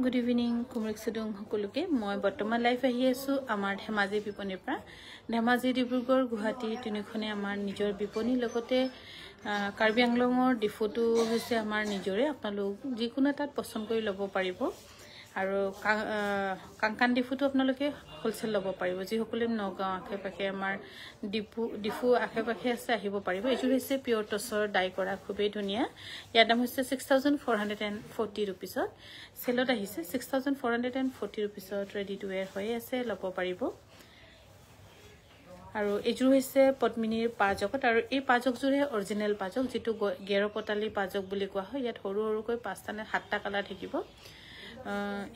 Good evening, Kumrik Sudung Hokuluke. Moi বৰ্তমান live আহি আছো আমাৰ ধেমাজি বিপণীৰ পৰা ধেমাজি ডিব্ৰুগড় গুৱাহাটী তিনিখনে আমাৰ নিজৰ বিপণী লগতে কাৰ্বি আংলঙৰ ডিফুটো হৈছে আমাৰ নিজৰে আপোনালোক যিকোনো তাত পছন্দ কৰি ল'ব পাৰিব আৰু কাংকান ডিফুটো আপোনালোকে হোলসেল ল'ব পাৰিব যিসকলে নগাঁও আশে-পাশে আমাৰ ডিফু আশে-পাশে আছে আহিব পাৰিব এইটো হৈছে পিওৰ টছৰ ডাই কৰা খুবেই ধুনিয়া ইয়াৰ দাম হৈছে 6440 rupeesত সেলত আহিছে 6440 rupeesত ৰেডি টু ওয়্যাৰ হৈ আছে ল'ব পাৰিব আৰু এইটো হৈছে পদ্মিনীৰ পাজকত আৰু এই পাজকজোৰে অৰিজিনাল পাজক যেটো গেৰপতালি পাজক বুলি কোৱা হয় ইয়াত সৰু সৰুকৈ পাঁচটা নে সাতটা কালাৰ থাকিব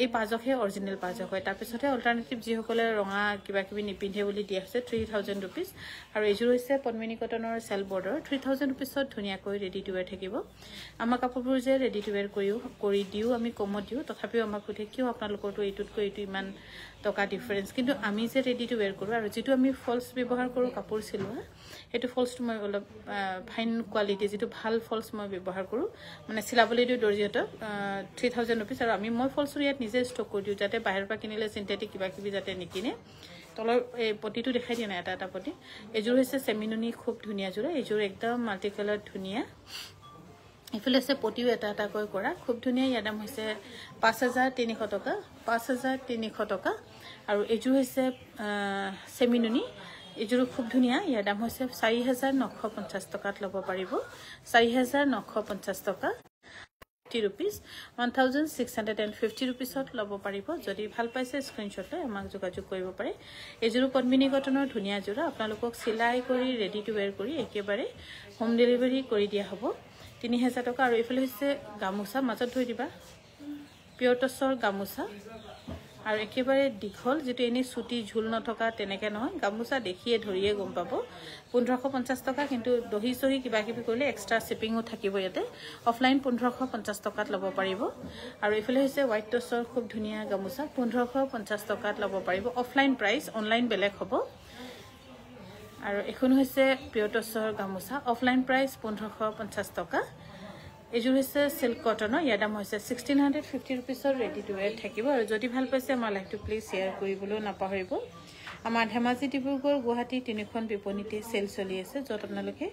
এই পাজকহে অৰিজিনাল পাজক হয় তাৰ পিছতে অল্টাৰনেটিভ যি সকলে ৰঙা কিবা কিবি নিপিন্ধে বুলি দিয়া আছে 3000 rupees আৰু এইযোৰ হৈছে পদ্মিনী কটনৰ সেল বৰ্ডাৰ 3000 rupeesত ধুনিয়াকৈ ৰেডি টু ওয়্যাৰ থাকিব আমাৰ কাপোৰবোৰ যে ৰেডি টু ওয়্যাৰ কৰি দিও আমি কমত দিও তথাপিও আমাক সুধে কিয় আপোনালোকৰটো এইটোতকৈ এইটো ইমান টকা ডিফাৰেন্স কিন্তু আমি যে ৰেডি টু ওয়্যাৰ কৰো আৰু যেটো আমি ফলস ব্যৱহাৰ কৰো কাপোৰ সিলোৱা এটো ফলসটো মই অলপ ফাইন কোৱালিটি যেটো ভাল ফলস মই ব্যৱহাৰ কৰো মানে সিলাবলৈ দিও দৰ্জিহত 3000 rupees আৰু আমি মই ফলস ইয়াত নিজে ষ্টক কৰি দিও যাতে বাহিৰৰ পৰা কিনিলে সিনথেটিক কিবা কিবি যাতে নিকিনে তলৰ এই পটিটো দেখাই দিয়া না এটা পটি এযোৰ হৈছে সেমিনুনি খুব ধুনিয়া জোৰা এযোৰ একদম মাল্টি কালাৰ ধুনিয়া ইফালে আছে পটিও এটা কৈ কৰা খুব ধুনিয়া ইয়াৰ দাম হৈছে 5300 টকা 5300 টকা আৰু এযোৰ হৈছে সেমিনুনি এযোৰ খুব ধুনিয়া ইয়াৰ দাম হৈছে 4950 টকাত ল'ব পাৰিব 4950 টকা rupees 1650 rupeesত ল'ব পাৰিব যদি ভাল পাইছে স্ক্ৰিনশ্বট লৈ আমাক যোগাযোগ কৰিব পাৰে এযোৰ পদ্মিনী কটনৰ ধুনিয়া জোৰা আপোনালোকক সিলাই কৰি ৰেডি টু ওয়্যাৰ কৰি একেবাৰে হোম ডেলিভাৰী কৰি দিয়া হ'ব 3000 টকা আৰু ইফালে হৈছে গামুছা মাজত ধৰি দিবা পিওৰ টছৰ গামুছা আৰু একেবাৰে দীঘল যেটো এনে সুটি ঝুল নথকা তেনেকে নহয় গামুছা দেখিয়ে ধৰিয়ে গম পাব 1550 টকা কিন্তু দহি সহি কিবা কিবি কৰিলে এক্সট্ৰা শিপিংও থাকিব ইয়াতে অফলাইন 1550 টকাত ল'ব পাৰিব আৰু ইফালে হৈছে হোৱাইট টছৰ খুব ধুনিয়া গামুছা 1550 টকাত ল'ব পাৰিব অফলাইন প্ৰাইস অনলাইন বেলেগ হ'ব আৰু এখন হৈছে পিওৰ টছৰ গামুছা অফলাইন প্ৰাইস 1550 টকা এযোৰ হৈছে সিল্ক কটনৰ ইয়াৰ দাম হৈছে 1650 rupeesৰ ৰেডি টু ওয়্যাৰ থাকিব আৰু যদি ভাল পাইছে আমাৰ লাইভটো প্লিজ শেয়াৰ কৰিবলৈ নাপাহৰিব আমাৰ ধেমাজি ডিব্ৰুগড় গুৱাহাটী তিনিখন বিপণীতে সেল চলি আছে যত আপোনালোকে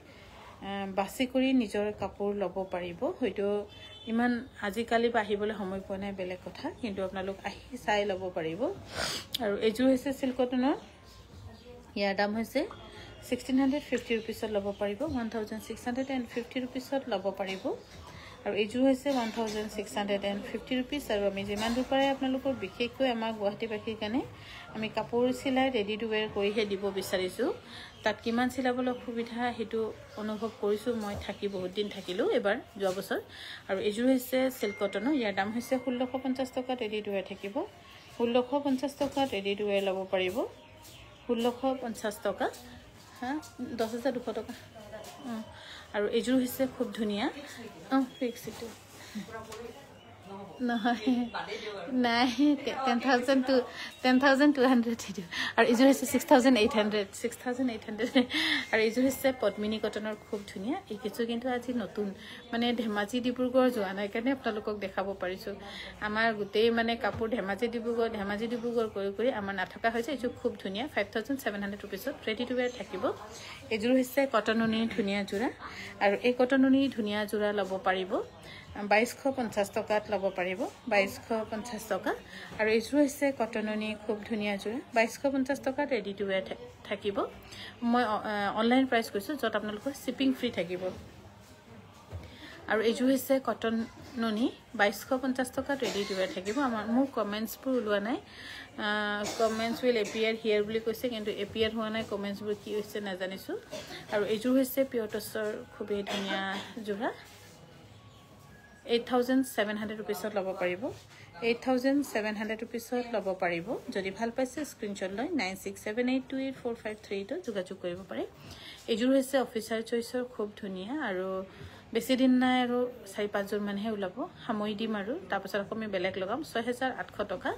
বাছি কৰি নিজৰ কাপোৰ ল'ব পাৰিব হয়তো ইমান আজিকালি আহিবলৈ সময় পোৱা নাই বেলেগ কথা কিন্তু আপোনালোক আহি চাই ল'ব পাৰিব আৰু এযোৰ হৈছে সিল্ক কটনৰ ইয়াৰ দাম হৈছে 1650 rupeesত ল'ব পাৰিব 1650 rupeesত ল'ব পাৰিব আৰু এযোৰ হৈছে 1650 rupees আৰু আমি যিমান দূৰ পাৰে আপোনালোকৰ বিশেষকৈ আমাৰ গুৱাহাটীবাসীৰ কাৰণে আমি কাপোৰ সিলাই ৰেডি টু ওয়্যাৰ কৰিহে দিব বিচাৰিছো তাত কিমান সিলাবলৈ সুবিধা হেতু অনুভৱ কৰিছো মই থাকি বহুত দিন থাকিলো এবাৰ যোৱা বছৰ আৰু এযোৰ হৈছে সিল্ক কটনৰ ইয়াৰ দাম হৈছে 1650 টকা ৰেডি টু ওয়্যাৰ থাকিব 1650 টকা ৰেডি টু ওয়্যাৰ ল'ব পাৰিব 1650 টকা 10200 টকা আৰু এযোৰ হৈছে খুব ধুনিয়া ফিক্স ইটো নাই 10200 দিও আৰু এযোৰ হৈছে 6800 আৰু এযোৰ হৈছে পদ্মিনী কটনৰ খুব ধুনিয়া এই কিছু কিন্তু আজি নতুন মানে ধেমাজি ডিব্ৰুগড় যোৱা নাই কাৰণে আপোনালোকক দেখাব পাৰিছো আমাৰ গুটেই মানে কাপোৰ ধেমাজি ডিব্ৰুগড় কৰি আমাৰ নাথকা হৈছে এযোৰ খুব ধুনিয়া 5700 rupeesত ৰেডি টু ওয়্যাৰ থাকিব এযোৰ হৈছে কটননি ধুনিয়া জোৰা আৰু এই কটননি ধুনিয়া জোৰা ল'ব পাৰিব 2250 টকাত ল'ব পাৰিব 2250 টকা আৰু এযোৰ হৈছে কটননি খুব ধুনিয়া জোৰা 2250 টকাত ৰেডি টু ওয়্যাৰ থাকিব মই অনলাইন প্ৰাইস কৈছো যত আপোনালোকৰ শিপিং ফ্ৰী থাকিব আৰু এযোৰ হৈছে কটননি 2250 টকাত ৰেডি টু ওয়্যাৰ থাকিব আমাৰ মোৰ কমেন্টছ বোৰ ওলোৱা নাই কমেন্টছ উইল এপিয়াৰ হিয়াৰ বুলি কৈছে কিন্তু এপিয়াৰ হোৱা নাই কমেন্টছ বোৰ কি হৈছে নাজানিছো আৰু এযোৰ হৈছে পিওৰ টছৰ খুবেই ধুনিয়া জোৰা 8700 rupeesত ল'ব পাৰিব 8700 rupeesত ল'ব পাৰিব যদি ভাল পাইছে স্ক্ৰিনশ্বট লৈ 9678284532 যোগাযোগ কৰিব পাৰে এযোৰ হৈছে অফিচাৰ চইচৰ খুব ধুনিয়া আৰু বেছি দিন নাই আৰু 4-5 যোৰ মানহে ওলাব সামৰি দিম আৰু তাৰ পাছত আমি বেলেগ লগাম 6800 টকা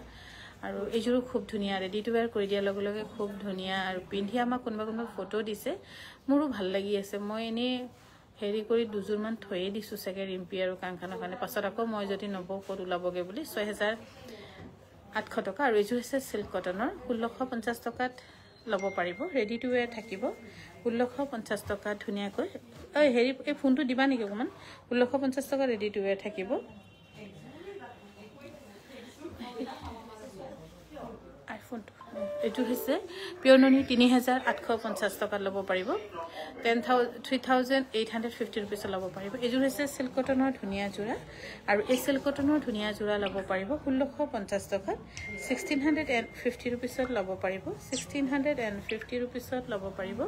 আৰু এযোৰ খুব ধুনিয়া ৰেডি টু ওয়্যাৰ কৰি দিয়া লগে লগে খুব ধুনিয়া আৰু পিন্ধি আমাক কোনবা ফটো দিছে মোৰো ভাল লাগি আছে মই এনে হেৰি কৰি দুযোৰমান থৈয়ে দিছোঁ চাগে ৰিম্পি আৰু কাংখানৰ কাৰণে পাছত আকৌ মই যদি নবৌ ক'ত ওলাবগৈ বুলি 6,800 টকা আৰু এইযোৰ হৈছে চিল্ক কটনৰ 1650 টকাত ল'ব পাৰিব ৰেডি টু ৱেৰ থাকিব 1650 টকাত ধুনীয়াকৈ হেৰি এই ফোনটো দিবা নেকি অকণমান 1650 টকা ৰেডি টু ৱেৰ থাকিব আইফোনটো এইটো হৈছে পিয়ৰ নুনি 3850 টকাত ল'ব পাৰিব 3850 ৰুপিছত ল'ব পাৰিব এইযোৰ হৈছে চিল্ক কটনৰ ধুনীয়া যোৰা আৰু এই চিল্ক কটনৰ ধুনীয়া যোৰা ল'ব পাৰিব 1650 টকাত 1650 ৰুপিছত ল'ব পাৰিব 1650 ৰুপিছত ল'ব পাৰিব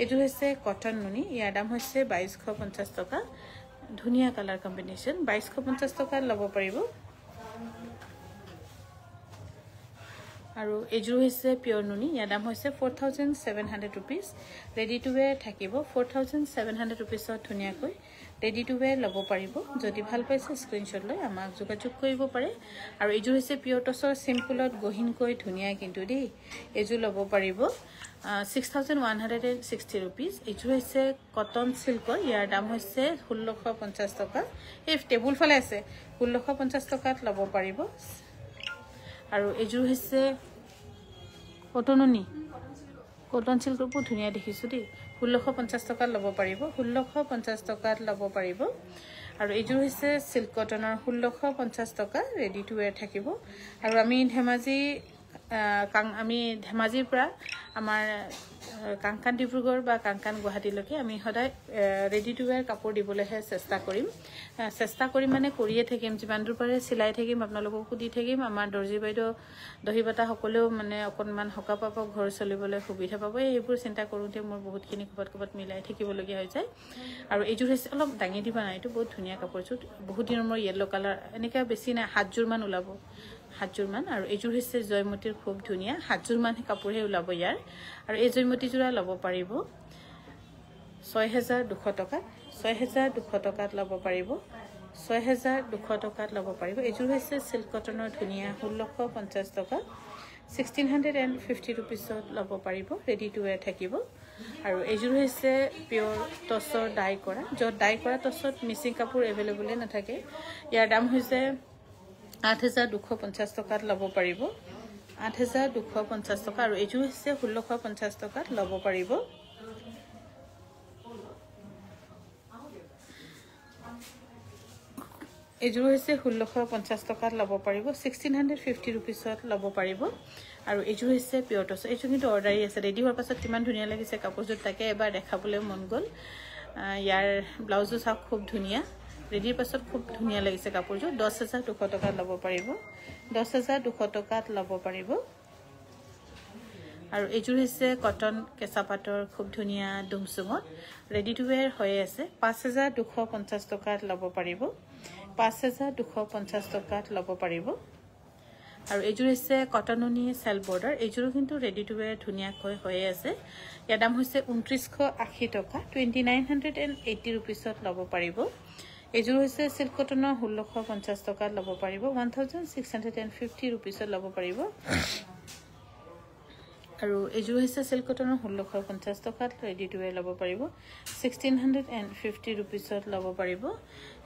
এইযোৰ হৈছে কটন নুনি ইয়াৰ দাম হৈছে 2250 টকা ধুনীয়া কালাৰ কম্বিনেশ্যন 2250 টকাত ল'ব পাৰিব আৰু এইযোৰ হৈছে পিয়ৰ নুনি ইয়াৰ দাম হৈছে 4700 ৰুপিছ ৰেডি টু ৱেৰ থাকিব 4700 ৰুপিছত ধুনীয়াকৈ ৰেডি টু ৱেৰ ল'ব পাৰিব যদি ভাল পাইছে স্ক্ৰীনশ্বট লৈ আমাক যোগাযোগ কৰিব পাৰে আৰু এইযোৰ হৈছে পিয়ৰ টছৰ চিম্পলত গহিনকৈ ধুনীয়া কিন্তু দেই এইযোৰ ল'ব পাৰিব 6160 ৰুপিছ এইযোৰ হৈছে কটন চিল্কৰ ইয়াৰ দাম হৈছে 1650 টকা এই টেবুল ফালে আছে 1650 টকাত ল'ব পাৰিব আৰু এইযোৰ হৈছে কটন চিল্কৰ বহুত ধুনীয়া দেখিছোঁ দেই 1650 টকাত ল'ব পাৰিব 1650 টকাত ল'ব পাৰিব আৰু এইযোৰ হৈছে চিল্ক কটনৰ 1650 টকা ৰেডি টু ৱেৰ থাকিব আৰু আমি ধেমাজিৰ পৰা আমাৰ কাংকান ডিব্ৰুগড় বা কাংকান গুৱাহাটীলৈকে আমি সদায় ৰেডি টু ৱেৰ কাপোৰ দিবলৈহে চেষ্টা কৰিম মানে কৰিয়ে থাকিম যিমান দূৰ পাৰে চিলাই থাকিম আপোনালোককো দি থাকিম আমাৰ দৰ্জী বাইদেউ দহি বটা সকলেও মানে অকণমান সকাহ পাব ঘৰ চলিবলৈ সুবিধা পাব এইবোৰ চিন্তা কৰোঁতে মোৰ বহুতখিনি ক'ৰবাত মিলাই থাকিবলগীয়া হৈ যায় আৰু এইযোৰ হৈছে অলপ দাঙি দিবা নাই এইটো বহুত ধুনীয়া কাপোৰযোৰ বহুত দিনৰ মোৰ য়েল্ল' কালাৰ এনেকৈ বেছি নাই 7যোৰমান ওলাব 7যোৰমান আৰু এইযোৰ হৈছে জয়মতীৰ খুব ধুনীয়া 7যোৰমান কাপোৰহে ওলাব ইয়াৰ আৰু এই জয়মতী যোৰা ল'ব পাৰিব 6200 টকাত 6200 টকাত ল'ব পাৰিব 6200 টকাত ল'ব পাৰিব এইযোৰ হৈছে চিল্ক কটনৰ ধুনীয়া 1650 টকা 1650 ৰুপিছত ল'ব পাৰিব ৰেডি টু ৱেৰ থাকিব আৰু এইযোৰ হৈছে পিয়ৰ টছৰ ডাই কৰা য'ত ডাই কৰা টছত মিচিং কাপোৰ এভেইলেবলে নাথাকে ইয়াৰ দাম হৈছে 8250 টকাত ল'ব পাৰিব 8250 টকা আৰু এইযোৰ হৈছে 1650 টকাত ল'ব পাৰিব এইযোৰ হৈছে 1650 টকাত ল'ব পাৰিব 1650 ৰুপিছত ল'ব পাৰিব আৰু এইযোৰ হৈছে পিয়ৰ টছ এইযোৰ কিন্তু অৰ্ডাৰী আছে ৰেডি হোৱাৰ পাছত কিমান ধুনীয়া লাগিছে কাপোৰযোৰ তাকে এবাৰ দেখাবলৈ মন গ'ল ইয়াৰ ব্লাউজো চাওক খুব ধুনীয়া ৰেডিৰ পাছত খুব ধুনীয়া লাগিছে কাপোৰযোৰ 10200 টকাত ল'ব পাৰিব 10200 টকাত ল'ব পাৰিব আৰু এইযোৰ হৈছে কটন কেঁচা পাটৰ খুব ধুনীয়া ডুমচুমত ৰেডি টু ৱেৰ হৈ আছে 5250 টকাত ল'ব পাৰিব 5250 টকাত ল'ব পাৰিব আৰু এইযোৰ হৈছে কটন নুনি চেল বৰ্ডাৰ এইযোৰো কিন্তু ৰেডি টু ৱেৰ ধুনীয়াকৈ হৈ আছে ইয়াৰ দাম হৈছে 2980 টকা 2980 ৰুপিছত ল'ব পাৰিব এইযোৰ হৈছে চিল্ক কটনৰ 1650 টকাত ল'ব পাৰিব 1650 ৰুপিছত ল'ব পাৰিব আৰু এইযোৰ হৈছে চিল্ক কটনৰ 1650 টকাত ৰেডি টু ৱেৰ ল'ব পাৰিব 1650 ৰুপিছত ল'ব পাৰিব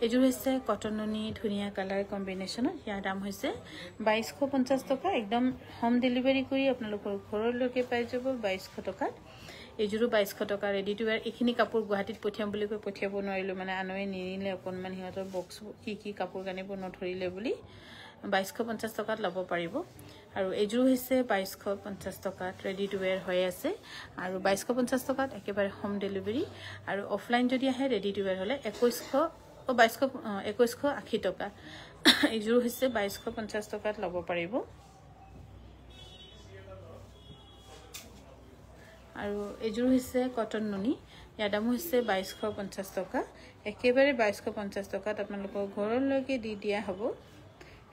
এইযোৰ হৈছে কটন নুনি ধুনীয়া কালাৰ কম্বিনেশ্যনত ইয়াৰ দাম হৈছে 2250 টকা একদম হোম ডেলিভাৰী কৰি আপোনালোকৰ ঘৰলৈকে পাই যাব 2200 টকাত এইযোৰো 2200 টকা ৰেডি টু ৱেৰ এইখিনি কাপোৰ গুৱাহাটীত পঠিয়াম বুলি কৈ পঠিয়াব নোৱাৰিলোঁ মানে আনৱে নিনিলে অকণমান সিহঁতৰ বক্স কি কাপোৰ কানিব নধৰিলে বুলি 2250 টকাত ল'ব পাৰিব আৰু এইযোৰ হৈছে 2250 টকাত ৰেডি টু ৱেৰ হৈ আছে আৰু 2250 টকাত একেবাৰে হোম ডেলিভাৰী আৰু অফলাইন যদি আহে ৰেডি টু ৱেৰ হ'লে 2180 টকা এইযোৰ হৈছে 2250 টকাত ল'ব পাৰিব আৰু এইযোৰ হৈছে কটন নুনি ইয়াৰ দাম হৈছে 2250 টকা একেবাৰে 2250 টকাত আপোনালোকৰ ঘৰলৈকে দি দিয়া হ'ব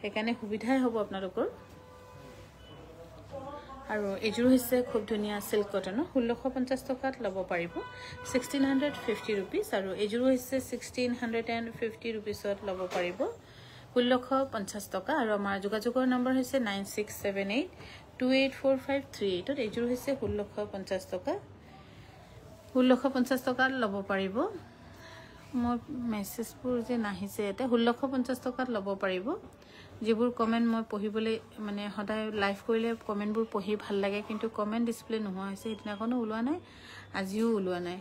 সেইকাৰণে সুবিধাই হ'ব আপোনালোকৰ আৰু এইযোৰ হৈছে খুব ধুনীয়া চিল্ক কটনৰ 1650 টকাত ল'ব পাৰিব 1650 ৰুপিছ আৰু এইযোৰ হৈছে 1650 ৰুপিছত ল'ব পাৰিব 1650 টকা আৰু আমাৰ যোগাযোগৰ নম্বৰ হৈছে 9678284538 এইযোৰ হৈছে 1650 টকা 1650 টকাত ল'ব পাৰিব মই মেছেজবোৰ যে নাহিছে এতিয়া 1650 টকাত ল'ব পাৰিব যিবোৰ কমেন্ট মই পঢ়িবলৈ মানে সদায় লাইভ কৰিলে কমেন্টবোৰ পঢ়ি ভাল লাগে কিন্তু কমেন্ট ডিসপ্লে নোহোৱা হৈছে এদিনাখনো ওলোৱা নাই আজিও ওলোৱা নাই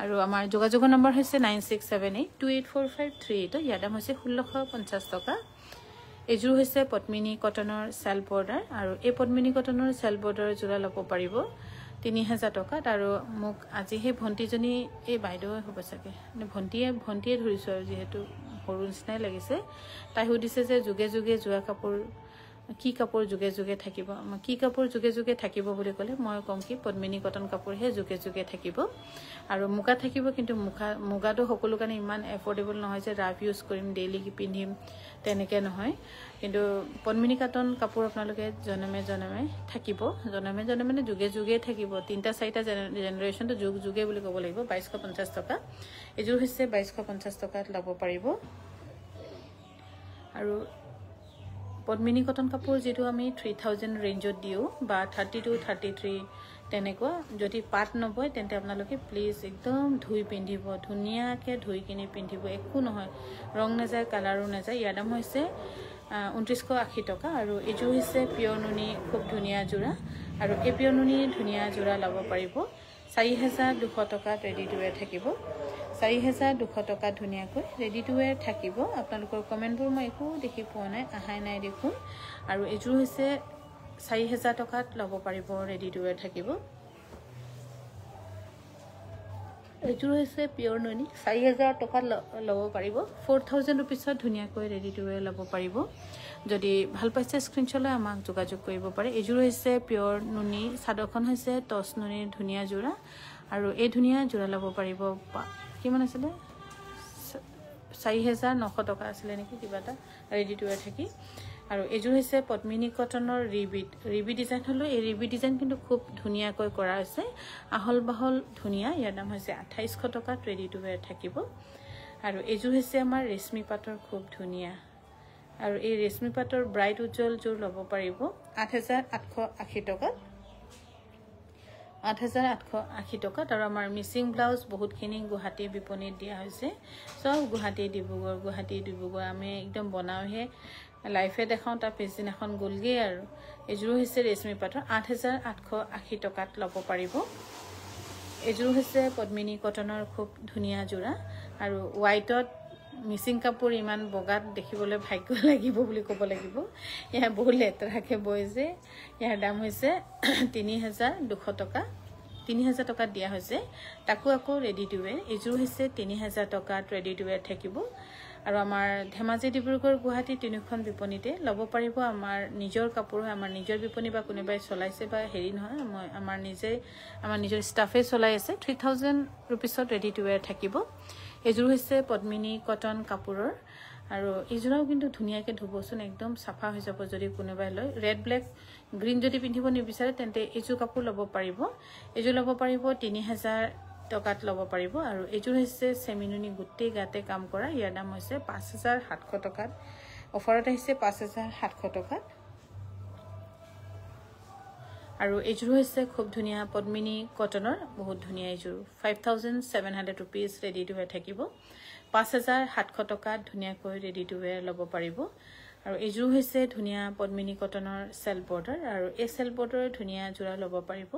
আৰু আমাৰ যোগাযোগৰ নম্বৰ হৈছে 9678284538 ইয়াৰ দাম হৈছে 1650 টকা এযোৰ হৈছে পদ্মিনী কটনৰ সেল বৰ্ডাৰ আৰু এই পদ্মিনী কটনৰ সেল বৰ্ডাৰ জোৰা ল'ব পাৰিব 3000 টকাত আৰু মোক আজি হে ভন্টিজনী এই বাইদেউ হ'ব চাগে ভন্টিয়ে ধৰিছো আৰু যেহেতু সৰু নিচিনাই লাগিছে তাই সুধিছে যে যুগে যুগে জোৰা কাপোৰ কি কাপোৰ যুগে যুগে থাকিব কি কাপোৰ যুগে যুগে থাকিব বুলি ক'লে মই কম কি পদ্মিনী কটন কাপোৰ হে যুগে যুগে থাকিব আৰু মুগা থাকিব কিন্তু মুগাটো সকলো কাৰণে ইমান এফৰ্ডেবল নহয় যে ৰাফ ইউজ কৰিম ডেইলি পিন্ধিম তেনেকে নহয় কিন্তু পদ্মিনী কটন কাপোৰ আপোনালোকে জনমে জনমে থাকিব জনমে জনমে যুগে যুগে থাকিব তিনটা চাৰিটা জেনাৰেশনটো যুগ যুগে বুলি ক'ব লাগিব 2250 টকা এযোৰ হৈছে 2250 টকাত ল'ব পাৰিব আৰু পদ্মিনী কটন কাপোৰ যেটো আমি 3000 ৰেঞ্জত দিও বা 32 33 তেনেকুৱা যদি পাট নবয় তেন্তে আপোনালোকে প্লিজ একদম ধুই পিন্ধিব ধুনিয়াকে ধুই কিনি পিন্ধিব একো নহয় ৰং নাযায় কালাৰো নাযায় ইয়াৰ দাম হৈছে 2980 টকা আৰু এযোৰ হৈছে পিয়ৰ নুনি খুব ধুনিয়া জোৰা আৰু এই পিয়ৰ নুনি ধুনিয়া জোৰা ল'ব পাৰিব 4200 টকা ৰেডি টু ওয়্যাৰ থাকিব 4200 টকা ধুনিয়াকৈ ৰেডি টু ওয়্যাৰ থাকিব আপোনালোকৰ কমেন্টবোৰ মই একো দেখি পোৱা নাই আহাই নাই দেখোন আৰু এযোৰ হৈছে 4000 টকাত ল'ব পাৰিব ৰেডি টু ওয়্যাৰ থাকিব এযোৰ হৈছে পিয়ৰ নুনি 4000 টকাত ল'ব পাৰিব 4000 ৰুপিছত ধুনিয়াকৈ ৰেডি টু ওয়্যাৰ ল'ব পাৰিব যদি ভাল পাইছে স্ক্ৰিনশ্বট লৈ আমাক যোগাযোগ কৰিব পাৰে এযোৰ হৈছে পিয়ৰ নুনি সাদৰখন হৈছে টছ নুনিৰ ধুনিয়া জোৰা আৰু এই ধুনিয়া জোৰা ল'ব পাৰিব কিমান আছিল 4900 টকা আছিল নেকি কিবা এটা ৰেডি টু ওয়্যাৰ থাকি আৰু এযোৰ হৈছে পদ্মিনী কটনৰ ৰিবি ডিজাইন হলো এই ৰিবি ডিজাইন কিন্তু খুব ধুনিয়াকৈ কৰা আছে আহল বাহল ধুনিয়া ইয়াৰ দাম হৈছে 2800 টকাত ৰেডি টু ওয়্যাৰ থাকিব আৰু এযোৰ হৈছে আমাৰ ৰেশমি পাটৰ খুব ধুনিয়া আৰু এই ৰেশমি পাটৰ ব্ৰাইট উজ্জ্বল জোৰ ল'ব পাৰিব 8880 টকাত 8880 টকাত আৰু আমাৰ মিচিং ব্লাউজ বহুতখিনি গুৱাহাটী বিপণীত দিয়া হৈছে সব গুৱাহাটী ডিব্ৰুগড় আমি একদম বনাওহে লাইফে দেখাও তাৰ পেজিন এখন গলগে আৰু এযোৰ হৈছে ৰেশমি পাটৰ 8880 টকাত ল'ব পাৰিব এযোৰ হৈছে পদ্মিনী কটনৰ খুব ধুনিয়া জোৰা আৰু হোৱাইটত মিচিং কাপোৰ ইমান বগাত দেখিবলৈ ভাগ্য লাগিব বুলি ক'ব লাগিব ইয়া বহুত লেতৰাকে বয়ছে ইয়াৰ দাম হৈছে 3200 টকা 3000 টকা দিয়া হৈছে তাকো আকৌ ৰেডি টু ওয়্যাৰ এযোৰ হৈছে 3000 টকাত ৰেডি টু ওয়্যাৰ থাকিব আৰু আমাৰ ধেমাজি ডিব্ৰুগড় গুৱাহাটী তিনিখন বিপণীতে ল'ব পাৰিব আমাৰ নিজৰ কাপোৰ আমাৰ নিজৰ বিপণী বা কোনোবাই চলাইছে বা হেৰি নহয় মই আমাৰ নিজৰ ষ্টাফে চলাই আছে 3000 ৰুপিছত ৰেডি টু ওয়্যাৰ থাকিব এযোৰ হৈছে পদ্মিনী কটন কাপোৰৰ আৰু এযোৰাও কিন্তু ধুনিয়াকে ধুবচোন একদম সাফা হৈ যাব যদি কোনোবাই লয় ৰেড ব্ল্যাক গ্ৰীন যদি পিন্ধিব নিবিচাৰে তেন্তে এযোৰ কাপোৰ ল'ব পাৰিব এযোৰ ল'ব পাৰিব 3000 টকাত ল'ব পাৰিব আৰু এযোৰ হৈছে সেমিনুনি গুটেই গাতে কাম কৰা ইয়াৰ দাম হৈছে 5700 টকাত অফাৰত আহিছে 5700 টকাত আৰু এযোৰ হৈছে খুব ধুনিয়া পদ্মিনী কটনৰ বহুত ধুনিয়া এযোৰ 5700 rupees ৰেডি টু ওয়্যাৰ থাকিব 5700 টকাত ধুনিয়াকৈ ৰেডি টু ওয়্যাৰ ল'ব পাৰিব আৰু এযোৰ হৈছে ধুনিয়া পদ্মিনী কটনৰ সেল বৰ্ডাৰ আৰু এই সেল বৰ্ডাৰৰ ধুনিয়া জোৰা ল'ব পাৰিব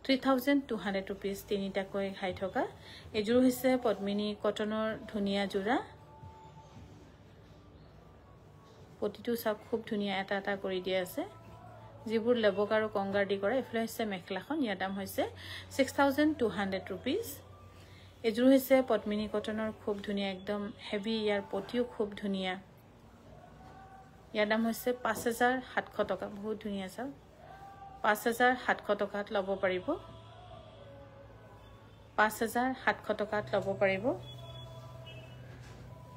3200 rupees তিনিটাকৈ খাই থকা এযোৰ হৈছে পদ্মিনী কটনৰ ধুনিয়া জোৰা প্ৰতিটো সব খুব ধুনিয়া এটা এটা কৰি দিয়া আছে যিবোৰ লেবক আৰু কংগাৰ দি কৰা এফলে হৈছে মেখলাখন ইয়াৰ দাম হৈছে 6200 rupees এযোৰ হৈছে পদ্মিনী কটনৰ খুব ধুনিয়া একদম হেভি ইয়াৰ পটিও খুব ধুনিয়া ইয়াৰ দাম হৈছে 5700 টকা বহুত ধুনিয়া সব 5700 টকাত ল'ব পাৰিব 5700 টকাত ল'ব পাৰিব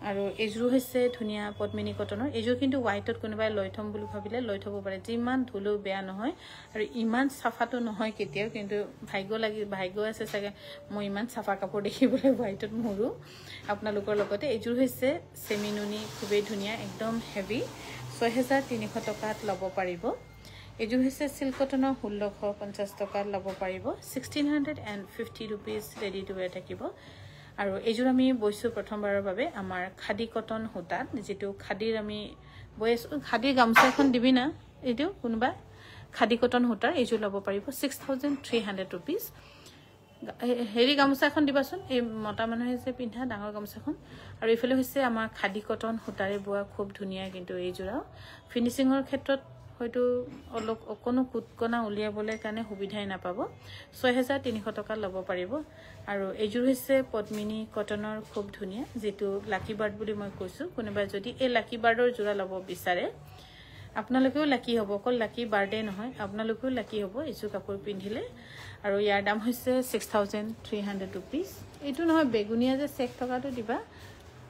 আৰু এযোৰ হৈছে ধুনিয়া পদ্মিনী কটনৰ এযোৰ কিন্তু হোৱাইটত কোনোবাই লৈ থম বুলি ভাবিলে লৈ থব পাৰে যিমান ধুলো বেয়া নহয় আৰু ইমান সাফাটো নহয় কেতিয়াও কিন্তু ভাগ্য আছে চাগে মই ইমান সাফা কাপোৰ দেখিবলৈ হোৱাইটত মোৰো আপোনালোকৰ লগতে এযোৰ হৈছে সেমিনুনি খুবেই ধুনিয়া একদম হেভি 6300 টকাত ল'ব পাৰিব এইযোৰ হৈছে সিল্ক কটনৰ 1650 টকাত ল'ব পাৰিব 1650 rupees ৰেডি টু ৱেৰ থাকিব আৰু এইযোৰ আমি বৈছো প্ৰথমবাৰৰ বাবে আমাৰ খাদি কটন সূতাত যেটো খাদিৰ আমি বৈছো খাদি গামছা এখন দিবি না এইটো কোনবা খাদি কটন সূতাৰ এইযোৰ ল'ব পাৰিব 6300 rupees হেৰি গামছা এখন দিবাচোন এই মটা মানুহে যে পিন্ধা ডাঙৰ গামছাখন আৰু ইফালে হৈছে আমাৰ খাদি কটন সূতাৰে বোৱা খুব ধুনিয়া কিন্তু এইযোৰাও ফিনিশিংৰ ক্ষেত্ৰত হয়তো অলপ অকনো কুটকনা উলিয়াবলৈ কাৰণে সুবিধাই নাপাব 6300 টকা ল'ব পাৰিব আৰু এইযোৰ হৈছে পদ্মিনী কটনৰ খুব ধুনিয়া যেটো লাকি বাৰ্ড বুলি মই কৈছো কোনোবা যদি এই লাকি বাৰ্ডৰ জোৰা ল'ব বিচাৰে আপোনালোকেও লাকি হ'ব অকল লাকি বাৰ্ডে নহয় আপোনালোকেও লাকি হ'ব এইযোৰ কাপোৰ পিন্ধিলে আৰু ইয়াৰ দাম হৈছে 6300 rupees এইটো নহয় বেগুনিয়া যে চেক টকাটো দিবা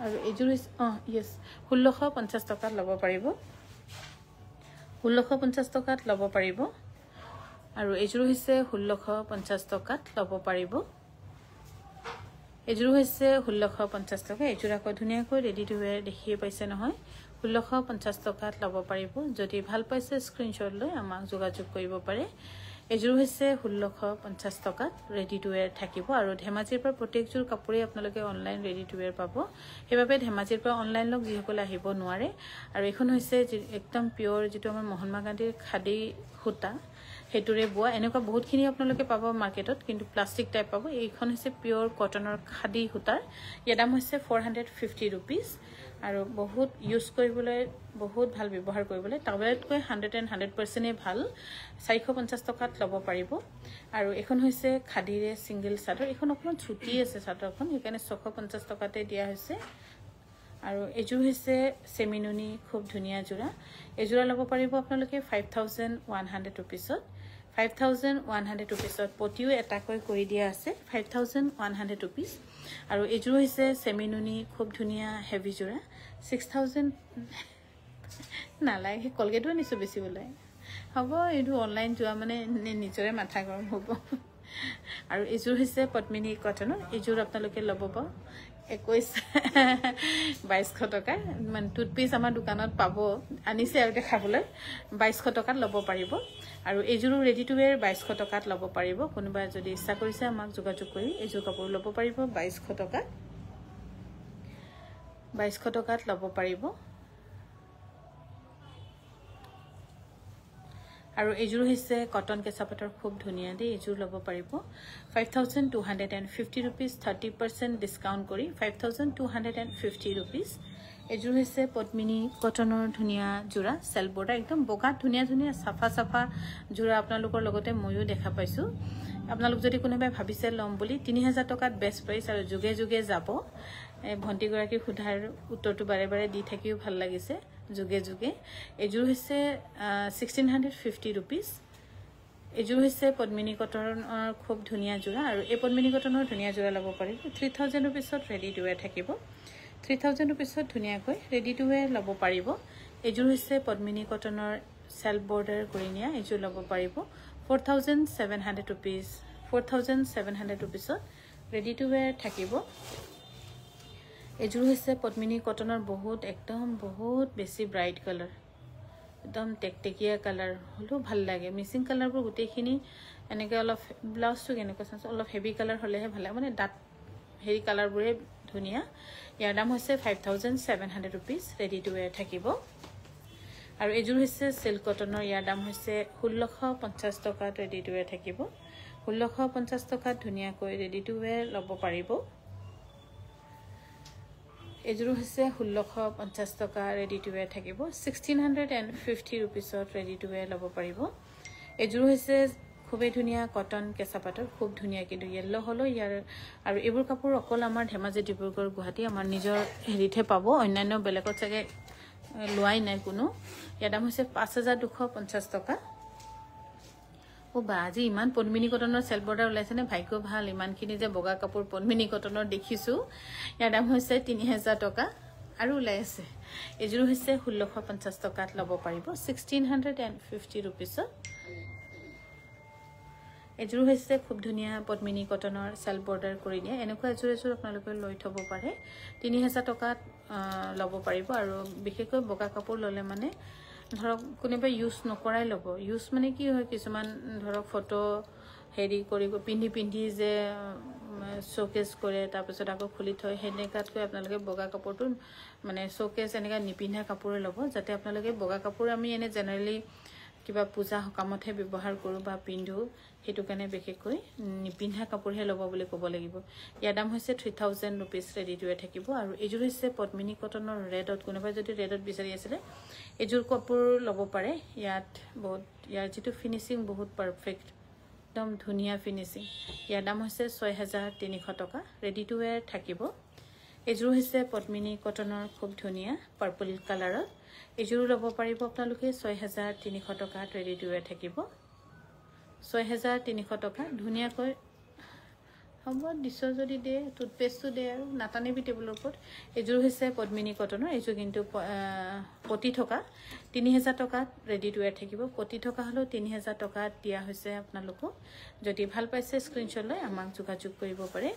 আৰু এইযোৰ ইয়েস 1650 টকাত ল'ব পাৰিব 1650 টকাত ল'ব পাৰিব আৰু এইযোৰ হৈছে 1650 টকাত ল'ব পাৰিব এইযোৰ হৈছে 1650 টকা এইযোৰ আকৌ ধুনিয়াকৈ ৰেডি টু ৱেৰ দেখিয়ে পাইছে নহয় 1650 টকাত ল'ব পাৰিব যদি ভাল পাইছে স্ক্ৰিনশ্বট লৈ আমাক যোগাযোগ কৰিব পাৰে এইযোৰ হৈছে 1650 টকাত ৰেডি টু ৱেৰ থাকিব আৰু ধেমাজিৰ পৰা প্ৰত্যেকযোৰ কাপোৰে আপোনালোকে অনলাইন ৰেডি টু ৱেৰ পাব হেবাবে ধেমাজিৰ পৰা অনলাইন লগ যিসকল আহিব নোৱাৰে আৰু এখন হৈছে একদম পিওৰ যেটো আমাৰ মহাত্মা গান্ধীৰ খাদি সূতা হেতুৰে বোৱা এনেকুৱা বহুতখিনি আপোনালোকে পাব মাৰ্কেটত কিন্তু প্লাষ্টিক টাইপ পাব এইখন হৈছে পিওৰ কটনৰ খাদি সূতাৰ ইয়াৰ দাম হৈছে 450 rupees আৰু বহুত ইউজ কৰিবলৈ বহুত ভাল ব্যৱহাৰ কৰিবলৈ টাৱেলতকৈ 100% ভাল 450 টকাত ল'ব পাৰিব আৰু এখন হৈছে খাদিৰে সিঙ্গেল চাদৰ এখন অকমান ছুটি আছে চাদৰখন সেইকাৰণে 650 টকাতে দিয়া হৈছে আৰু এইযোৰ হৈছে সেমিনুনি খুব ধুনিয়া জোৰা এইজোৰা ল'ব পাৰিব আপোনালোকে 5100 rupeesত 5100 rupeesত পটিও এটাকৈ কৰি দিয়া আছে 5100 rupees আৰু এইযোৰ হৈছে সেমিনুনি খুব ধুনিয়া হেভি জোৰা 6000 নালাগে কলগেটো নিছো বেছি বলাই হ'ব এইটো অনলাইন যোৱা মানে নিজৰে মাথা গৰম হ'ব আৰু এইযোৰ হৈছে পদ্মিনী কটনৰ এইযোৰ আপোনালোকে ল'ব পাব 2200 টকা মানে টুথপিস আমাৰ দোকানত পাব আনিছে আৰু দেখাবলৈ 2200 টকাত ল'ব পাৰিব আৰু এইযোৰ ৰেডি টু ৱেৰ 2200 টকাত ল'ব পাৰিব কোনোবা যদি ইচ্ছা কৰিছে আমাক যোগাযোগ কৰি এইযোৰ কাপোৰ ল'ব পাৰিব 2200 টকাত 2200 টকাত ল'ব পাৰিব আৰু এইযোৰ হৈছে কটন কেঁচাপাটৰ খুব ধুনিয়া দে এইযোৰ ল'ব পাৰিব 5250 rupees 30% ডিসকাউন্ট কৰি 5250 rupees এইযোৰ হৈছে পদ্মিনী কটনৰ ধুনিয়া জোৰা সেল বৰ্ডাৰ একদম বগা ধুনিয়া ধুনিয়া সাফা সাফা জোৰা আপোনালোকৰ লগতে ময়ো দেখা পাইছো আপোনালোক যদি কোনোবাই ভাবিছে লম বুলি 3000 টকাত বেষ্ট প্ৰাইস আৰু যুগে যুগে যাব ভন্টি গৰাকী খুধাৰ উত্তৰটো বাৰে বাৰে দি থাকিও ভাল লাগিছে যুগে যুগে এইযোৰ হৈছে 1650 rupees এইযোৰ হৈছে পদ্মিনী কটনৰ খুব ধুনিয়া জোৰা আৰু এই পদ্মিনী কটনৰ ধুনিয়া জোৰা ল'ব পাৰিব 3000 rupeesত ৰেডি টু ৱেৰ থাকিব 3000 rupeesত ধুনিয়াকৈ ৰেডি টু ৱেৰ ল'ব পাৰিব এইযোৰ হৈছে পদ্মিনী কটনৰ সেল্ফ বৰ্ডাৰ কৰি নিয়া এইযোৰ ল'ব পাৰিব 4700 rupees 4700 rupeesত ৰেডি টু ৱেৰ থাকিব এইযোৰ হৈছে পদ্মিনী কটনৰ একদম বহুত বেছি ব্ৰাইট কালাৰ একদম টেকটেকিয়া কালাৰ হলো ভাল লাগে মিসিং কালাৰবোৰ গুটেখিনি এনেকৈ অলপ ব্লাউজটো কেনেকৈ চাই অলপ হেভি কালাৰ হলেহে ভাল লাগে মানে ডাট হেৰি কালাৰবোৰে ধুনিয়া ইয়াৰ দাম হৈছে 5700 rupees ৰেডি টু ৱেৰ থাকিব আৰু এইযোৰ হৈছে সিল্ক কটনৰ ইয়াৰ দাম হৈছে 1650 টকাত ৰেডি টু ৱেৰ থাকিব 1650 টকাত ধুনিয়াকৈ ৰেডি টু ৱেৰ ল'ব পাৰিব এইযোৰ হৈছে 1650 টকা ৰেডি টু ৱেৰ থাকিব 1650 rupeesত ৰেডি টু ৱেৰ ল'ব পাৰিব এইযোৰ হৈছে খুবই ধুনিয়া কটন কেঁচাপাটৰ খুব ধুনিয়া কিন্তু ইয়েলো হলো ইয়াৰ আৰু এইবোৰ কাপোৰ অকল আমাৰ ধেমাজি ডিব্ৰুগড় গুৱাহাটী আমাৰ নিজৰ হেৰিতে পাব অন্যান্য বেলেগত চাগে লোৱাই নাই কোনো ইয়াৰ দাম হৈছে 5250 টকা ও বাজি ইমান পদ্মিনী কটনৰ সেল বৰ্ডাৰ ওলাইছে নে ভাগ্য ভাল ইমানখিনি যে বগা কাপোৰ পদ্মিনী কটনৰ দেখিছো ইয়াৰ দাম হৈছে 3000 টকা আৰু ওলাই আছে এইযোৰ হৈছে 1650 টকাত ল'ব পাৰিব 1650 rupees এইযোৰ হৈছে খুব ধুনিয়া পদ্মিনী কটনৰ সেল বৰ্ডাৰ কৰি নিয়া এনেকুৱা এযোৰ আপোনালোকে লৈ থব পাৰে 3000 টকাত ল'ব পাৰিব আৰু বিশেষকৈ বগা কাপোৰ ললে মানে ধৰক কোনোবা ইউজ নকৰাই ল'ব ইউজ মানে কি হয় কিছুমান ধৰক ফটো হেৰি কৰিব পিন্ধি যে শ্ব'কেছ কৰে তাৰপিছত আকৌ খুলি থয় সেনেকাতকৈ আপোনালোকে বগা কাপোৰটো মানে শ্ব'কেছ এনেকৈ নিপিন্ধা কাপোৰে ল'ব যাতে আপোনালোকে বগা কাপোৰ আমি এনে জেনেৰেলি কিবা পূজা সকামতহে ব্যৱহাৰ কৰোঁ বা পিন্ধো সেইটো কাৰণে বিশেষকৈ নিপিন্ধা কাপোৰহে ল'ব বুলি ক'ব লাগিব ইয়াৰ দাম হৈছে 3000 rupees ৰেডি টু ৱেৰ থাকিব আৰু এইযোৰ হৈছে পদ্মিনী কটনৰ ৰেডত কোনোবাই যদি ৰেডত বিচাৰি আছিলে এইযোৰ কাপোৰ ল'ব পাৰে ইয়াত বহুত ইয়াৰ যিটো ফিনিচিং বহুত পাৰফেক্ট একদম ধুনীয়া ফিনিচিং ইয়াৰ দাম হৈছে 6300 টকা ৰেডি টু ৱেৰ থাকিব এইযোৰ হৈছে পদ্মিনী কটনৰ খুব ধুনীয়া পাৰ্পল কালাৰত এইযোৰ ল'ব পাৰিব আপোনালোকে 6300 টকাত ৰেডি টু ৱেৰ থাকিব 6300 টকা ধুনীয়াকৈ হ'ব দিছ যদি দে টুথপেষ্টটো দে আৰু নাটানিবি টেবুলৰ ওপৰত এইযোৰ হৈছে পদ্মিনী কটনৰ এইযোৰ কিন্তু পতি থকা 3000 টকাত ৰেডি টু ৱেৰ থাকিব পতি থকা হলেও 3000 টকাত দিয়া হৈছে আপোনালোকক যদি ভাল পাইছে স্ক্ৰীনশ্বট লৈ আমাক যোগাযোগ কৰিব পাৰে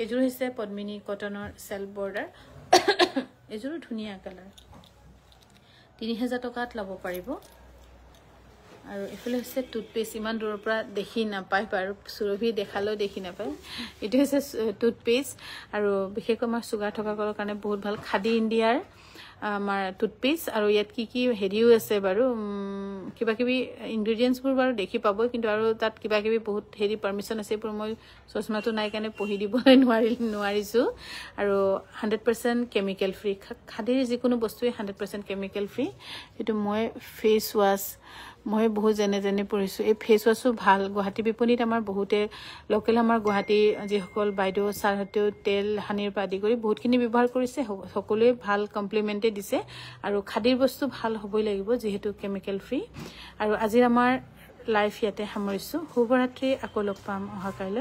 এইযোৰ হৈছে পদ্মিনী কটনৰ সেল্ফ বৰ্ডাৰ এইযোৰ ধুনীয়া কালাৰ 3000 টকাত ল'ব পাৰিব আৰু এফালে হৈছে টুথপেষ্ট ইমান দূৰৰ পৰা দেখি নাপায় বাৰু সুৰভি দেখালেও দেখি নাপায় এইটো হৈছে টুথপেষ্ট আৰু বিশেষকৈ আমাৰ সুগাৰ থকাসকলৰ কাৰণে বহুত ভাল খাদী ইণ্ডিয়াৰ আমাৰ টুথপেষ্ট আৰু ইয়াত কি হেৰিও আছে বাৰু কিবা কিবি ইনগ্ৰেডিয়েন্টছবোৰ বাৰু দেখি পাবই কিন্তু আৰু তাত কিবা কিবি বহুত হেৰি পাৰমিশন আছে এইবোৰ মই চশমাটো নাই কাৰণে পঢ়ি দিবলৈ নোৱাৰিছো আৰু 100% কেমিকেল ফ্ৰী খাদীৰ যিকোনো বস্তুৱে 100% কেমিকেল ফ্ৰী এইটো মই ফেচ ৱাছ মই বহুত জেনে পঢ়িছো এই ফেচ ৱাশো ভাল গুৱাহাটী বিপণীত আমাৰ বহুতে লোকেল আমাৰ গুৱাহাটী যিসকল বাইদেউ ছাৰহঁতেও তেল হানিৰ পৰা আদি কৰি বহুতখিনি ব্যৱহাৰ কৰিছে সকলোৱে ভাল কমপ্লিমেণ্টে দিছে আৰু খাদীৰ বস্তু ভাল হ'বই লাগিব যিহেতু কেমিকেল ফ্ৰী আৰু আজি আমাৰ লাইফ ইয়াতে সামৰিছো শুভৰাত্ৰি আকৌ লগ পাম অহাকাইলৈ